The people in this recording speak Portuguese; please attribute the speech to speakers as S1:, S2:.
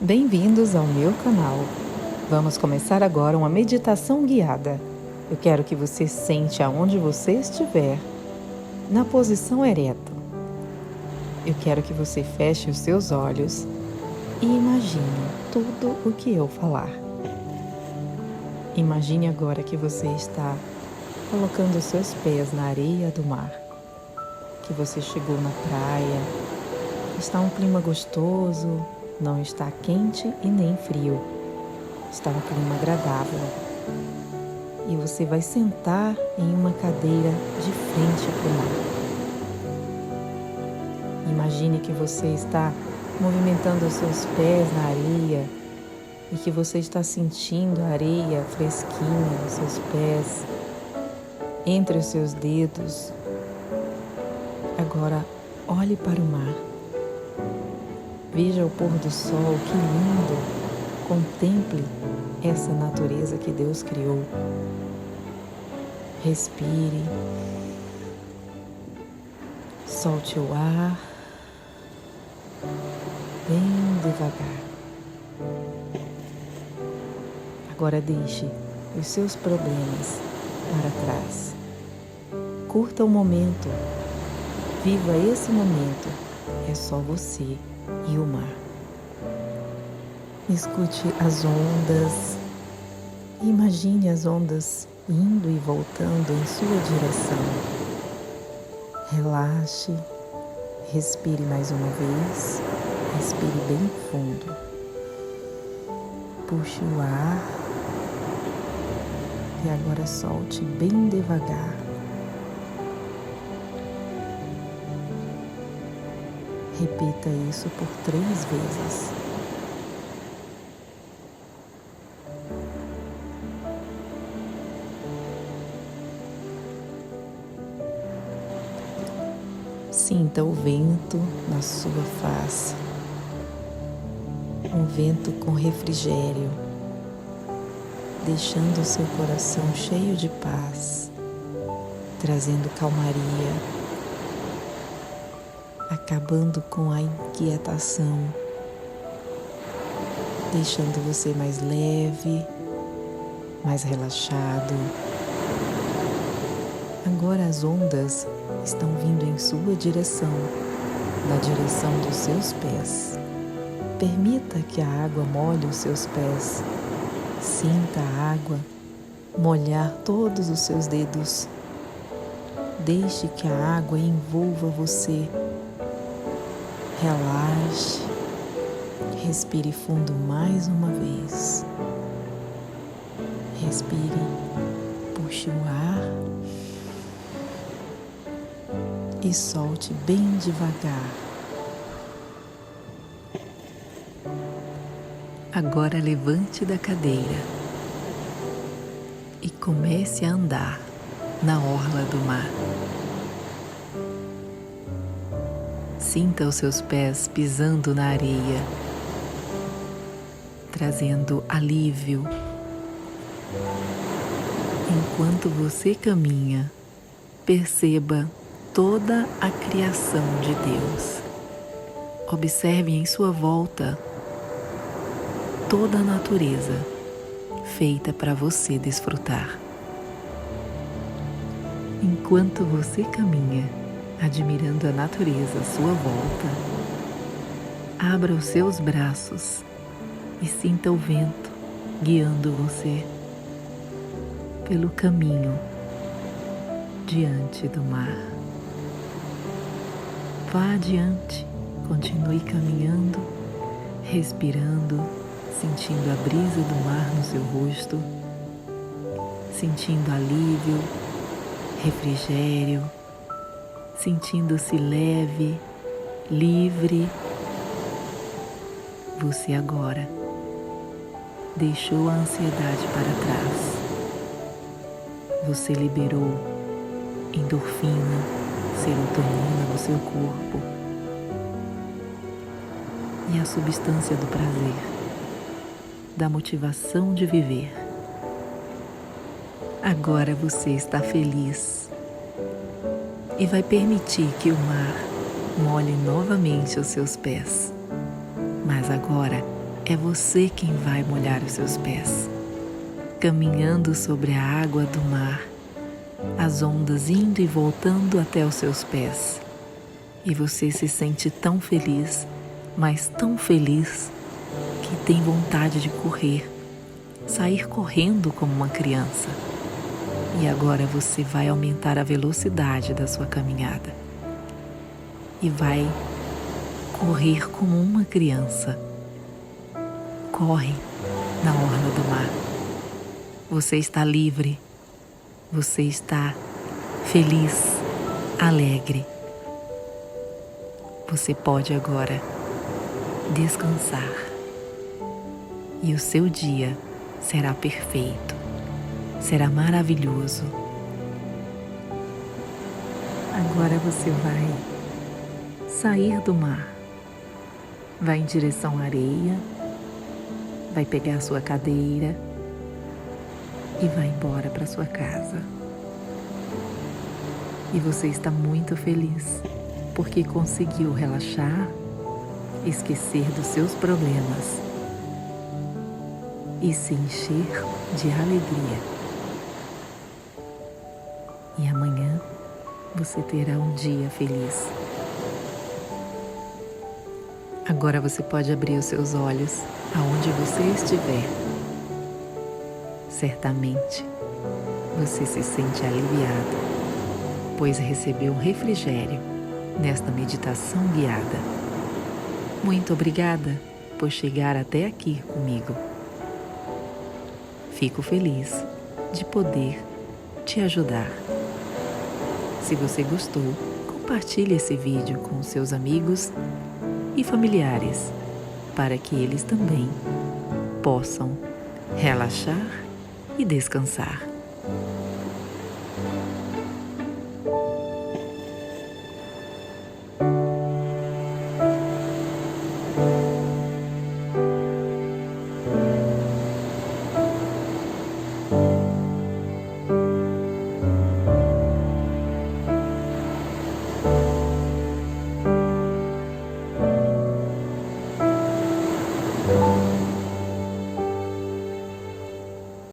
S1: Bem-vindos ao meu canal. Vamos começar agora uma meditação guiada. Eu quero que você sente aonde você estiver, na posição ereta. Eu quero que você feche os seus olhos e imagine tudo o que eu falar. Imagine agora que você está colocando os seus pés na areia do mar, que você chegou na praia, está um clima gostoso, não está quente e nem frio, está um clima agradável. E você vai sentar em uma cadeira de frente para o mar. Imagine que você está movimentando os seus pés na areia e que você está sentindo a areia fresquinha nos seus pés, entre os seus dedos. Agora, olhe para o mar. Veja o pôr do sol, que lindo! Contemple essa natureza que Deus criou. Respire. Solte o ar bem devagar. Agora deixe os seus problemas para trás. Curta o momento. Viva esse momento. É só você e o mar. Escute as ondas. Imagine as ondas indo e voltando em sua direção. Relaxe. Respire mais uma vez. Respire bem fundo. Puxe o ar. E agora solte bem devagar. Repita isso por 3 vezes. Sinta o vento na sua face. Um vento com refrigério, deixando o seu coração cheio de paz, trazendo calmaria, acabando com a inquietação, deixando você mais leve, mais relaxado. Agora as ondas estão vindo em sua direção, na direção dos seus pés. Permita que a água molhe os seus pés. Sinta a água molhar todos os seus dedos. Deixe que a água envolva você. Relaxe. Respire fundo mais uma vez. Respire. Puxe o ar. E solte bem devagar. Agora levante da cadeira e comece a andar na orla do mar. Sinta os seus pés pisando na areia, trazendo alívio. Enquanto você caminha, perceba toda a criação de Deus. Observe em sua volta toda a natureza feita para você desfrutar. Enquanto você caminha, admirando a natureza à sua volta, abra os seus braços e sinta o vento guiando você pelo caminho diante do mar. Vá adiante, continue caminhando, respirando, sentindo a brisa do mar no seu rosto, sentindo alívio, refrigério, sentindo-se leve, livre. Você agora deixou a ansiedade para trás. Você liberou endorfina, serotonina no seu corpo e a substância do prazer, da motivação de viver. Agora você está feliz e vai permitir que o mar molhe novamente os seus pés. Mas agora é você quem vai molhar os seus pés, caminhando sobre a água do mar, as ondas indo e voltando até os seus pés. E você se sente tão feliz, mas tão feliz, que tem vontade de correr, sair correndo como uma criança. E agora você vai aumentar a velocidade da sua caminhada e vai correr como uma criança. Corre na orla do mar. Você está livre, você está feliz, alegre. Você pode agora descansar e o seu dia será perfeito, será maravilhoso. Agora você vai sair do mar, vai em direção à areia, vai pegar a sua cadeira e vai embora para sua casa. E você está muito feliz porque conseguiu relaxar, esquecer dos seus problemas e se encher de alegria. E amanhã você terá um dia feliz. Agora você pode abrir os seus olhos aonde você estiver. Certamente você se sente aliviado, pois recebeu um refrigério nesta meditação guiada. Muito obrigada por chegar até aqui comigo. Fico feliz de poder te ajudar. Se você gostou, compartilhe esse vídeo com seus amigos e familiares, para que eles também possam relaxar e descansar.